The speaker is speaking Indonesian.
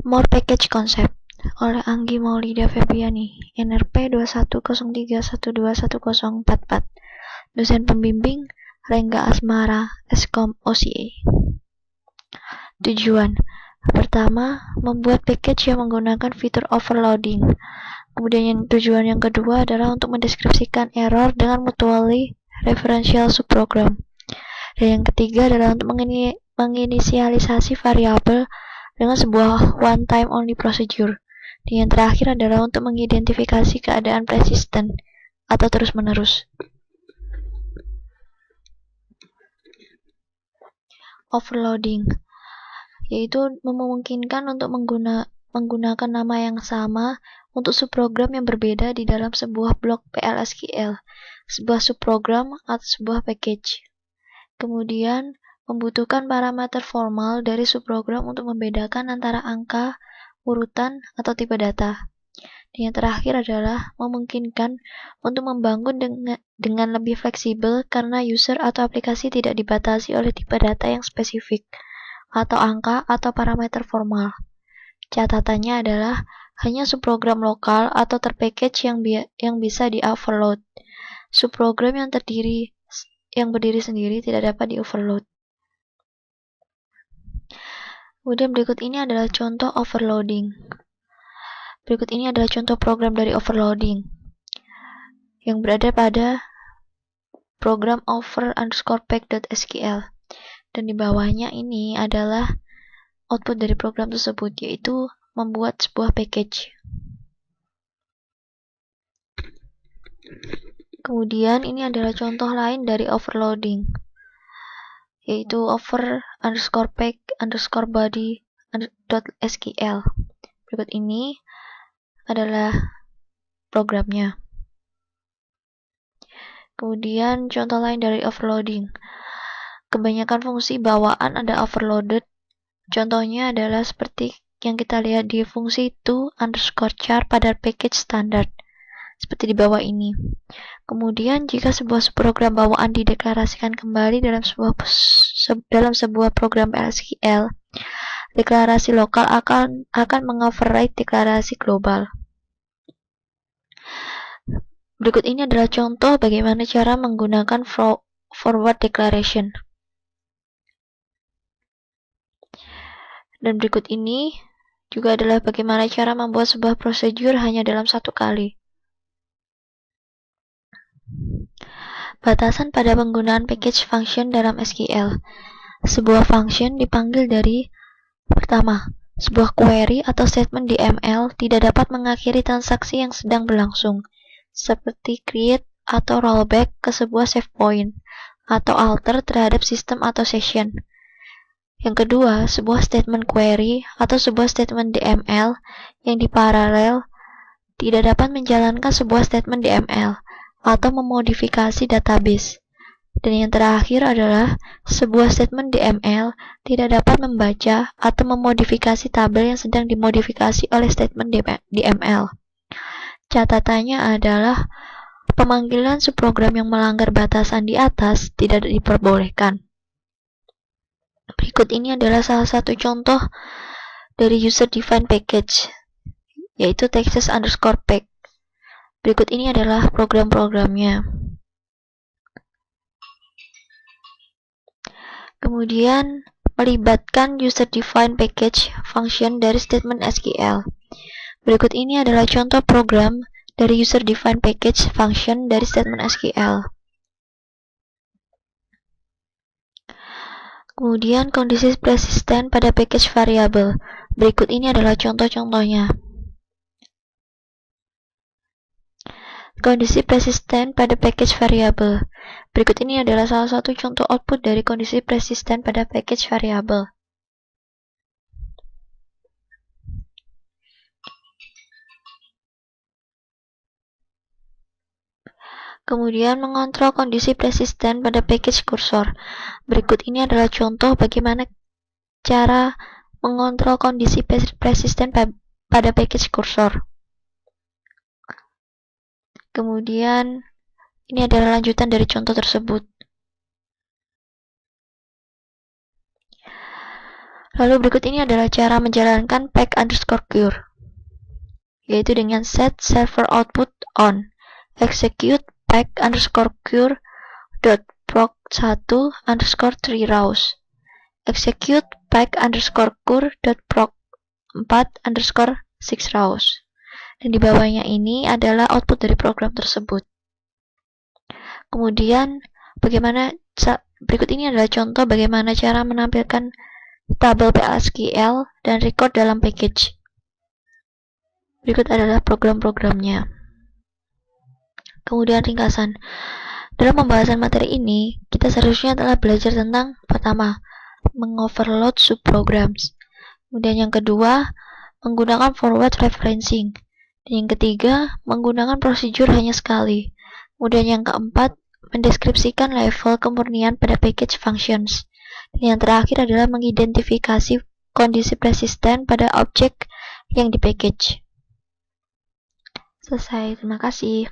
More Package Concept oleh Anggi Maulida Febriani, NRP 2103121044. Dosen pembimbing Rengga Asmara, Eskom OCA. Tujuan pertama, membuat package yang menggunakan fitur overloading. Kemudian tujuan yang kedua adalah untuk mendeskripsikan error dengan mutually referential subprogram. Dan yang ketiga adalah untuk menginisialisasi variabel dengan sebuah one time only procedure. Dan yang terakhir adalah untuk mengidentifikasi keadaan persistent atau terus-menerus. Overloading yaitu memungkinkan untuk menggunakan nama yang sama untuk subprogram yang berbeda di dalam sebuah blok PL/SQL, sebuah subprogram atau sebuah package. Kemudian, membutuhkan parameter formal dari subprogram untuk membedakan antara angka, urutan, atau tipe data. Dan yang terakhir adalah memungkinkan untuk membangun dengan lebih fleksibel karena user atau aplikasi tidak dibatasi oleh tipe data yang spesifik, atau angka atau parameter formal. Catatannya adalah hanya subprogram lokal atau terpackage yang bisa di-overload. Subprogram yang berdiri sendiri tidak dapat di-overload. Kemudian berikut ini adalah contoh overloading. Berikut ini adalah contoh program dari overloading yang berada pada program over_pack.sql. Dan di bawahnya ini adalah output dari program tersebut, yaitu membuat sebuah package. Kemudian ini adalah contoh lain dari overloading, yaitu over_pack_body.sql. Berikut ini adalah programnya. Kemudian contoh lain dari overloading. Kebanyakan fungsi bawaan ada overloaded. Contohnya adalah seperti yang kita lihat di fungsi to_char pada package standar, seperti di bawah ini. Kemudian jika sebuah subprogram bawaan dideklarasikan kembali dalam sebuah program PL/SQL, deklarasi lokal akan mengoverride deklarasi global. Berikut ini adalah contoh bagaimana cara menggunakan forward declaration. Dan berikut ini juga adalah bagaimana cara membuat sebuah prosedur hanya dalam satu kali. Batasan pada penggunaan package function dalam SQL. Sebuah function dipanggil dari pertama, sebuah query atau statement DML tidak dapat mengakhiri transaksi yang sedang berlangsung, seperti create atau rollback ke sebuah save point, atau alter terhadap sistem atau session. Yang kedua, sebuah statement query atau sebuah statement DML yang diparalel tidak dapat menjalankan sebuah statement DML atau memodifikasi database. Dan yang terakhir adalah sebuah statement DML tidak dapat membaca atau memodifikasi tabel yang sedang dimodifikasi oleh statement DML. Catatannya adalah pemanggilan subprogram yang melanggar batasan di atas tidak diperbolehkan. Berikut ini adalah salah satu contoh dari user-defined package, yaitu Texas_pack. Berikut ini adalah program-programnya. Kemudian, melibatkan user-defined package function dari statement SQL. Berikut ini adalah contoh program dari user-defined package function dari statement SQL. Kemudian kondisi persisten pada package variable. Berikut ini adalah contoh-contohnya. Kondisi persisten pada package variable. Berikut ini adalah salah satu contoh output dari kondisi persisten pada package variable. Kemudian mengontrol kondisi persisten pada package kursor. Berikut ini adalah contoh bagaimana cara mengontrol kondisi persisten pada package kursor. Kemudian ini adalah lanjutan dari contoh tersebut. Lalu berikut ini adalah cara menjalankan pack_cure, yaitu dengan set server output on, execute pack_cure .proc1_3 rows, execute pack_cure.proc4_6 rows. Dan di bawahnya ini adalah output dari program tersebut. Kemudian berikut ini adalah contoh bagaimana cara menampilkan tabel PL/SQL dan record dalam package. Berikut adalah program-programnya. Kemudian ringkasan. Dalam pembahasan materi ini, kita seharusnya telah belajar tentang pertama, mengoverload subprograms. Kemudian yang kedua, menggunakan forward referencing. Dan yang ketiga, menggunakan prosedur hanya sekali. Kemudian yang keempat, mendeskripsikan level kemurnian pada package functions. Dan yang terakhir adalah mengidentifikasi kondisi persisten pada objek yang di package. Selesai, terima kasih.